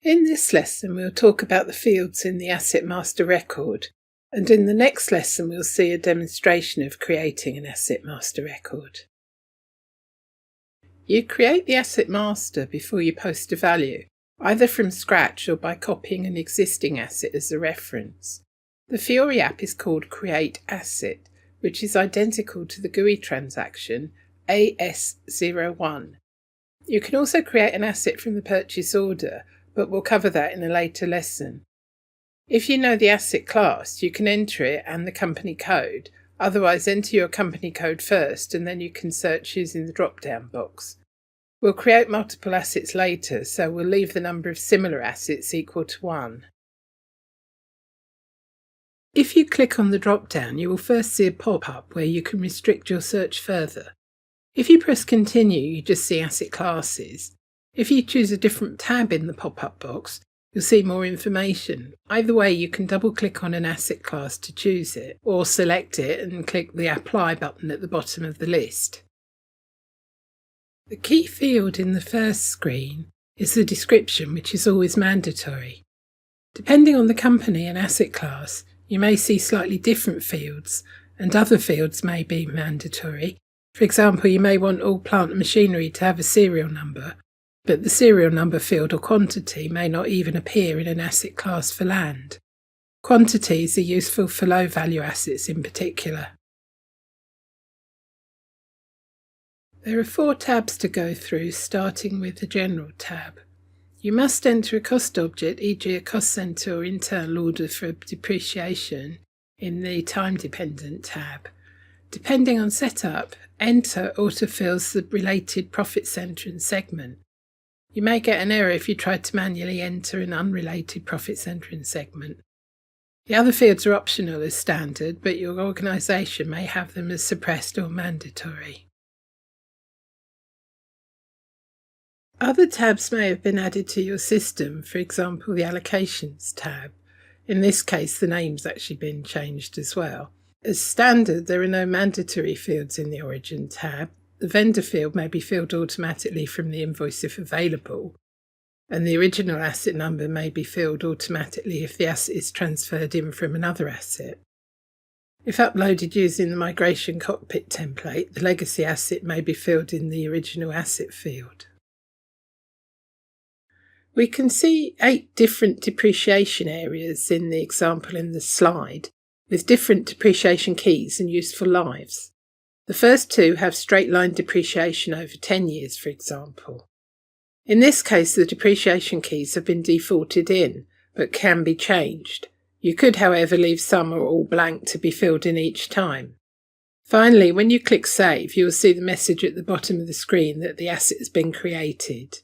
In this lesson we'll talk about the fields in the Asset Master record, and in the next lesson we'll see a demonstration of creating an Asset Master record. You create the Asset Master before you post a value, either from scratch or by copying an existing asset as a reference. The Fiori app is called Create Asset, which is identical to the GUI transaction AS01. You can also create an asset from the purchase order, but we'll cover that in a later lesson. If you know the asset class, you can enter it and the company code. Otherwise, enter your company code first and then you can search using the drop-down box. We'll create multiple assets later, so we'll leave the number of similar assets equal to 1. If you click on the drop-down, you will first see a pop-up where you can restrict your search further. If you press Continue, you just see asset classes. If you choose a different tab in the pop-up box, you'll see more information. Either way, you can double-click on an asset class to choose it, or select it and click the Apply button at the bottom of the list. The key field in the first screen is the description, which is always mandatory. Depending on the company and asset class, you may see slightly different fields, and other fields may be mandatory. For example, you may want all plant and machinery to have a serial number, but the serial number field or quantity may not even appear in an asset class for land. Quantities are useful for low-value assets in particular. There are 4 tabs to go through, starting with the General tab. You must enter a cost object, e.g. a cost centre or internal order for depreciation, in the Time-Dependent tab. Depending on setup, Enter autofills the related profit centre and segment. You may get an error if you try to manually enter an unrelated profit centre and segment. The other fields are optional as standard, but your organisation may have them as suppressed or mandatory. Other tabs may have been added to your system, for example the Allocations tab. In this case the name's actually been changed as well. As standard, there are no mandatory fields in the Origin tab. The vendor field may be filled automatically from the invoice if available, and the original asset number may be filled automatically if the asset is transferred in from another asset. If uploaded using the Migration Cockpit template, the legacy asset may be filled in the original asset field. We can see 8 different depreciation areas in the example in the slide, with different depreciation keys and useful lives. The first 2 have straight-line depreciation over 10 years, for example. In this case, the depreciation keys have been defaulted in, but can be changed. You could, however, leave some or all blank to be filled in each time. Finally, when you click Save, you will see the message at the bottom of the screen that the asset has been created.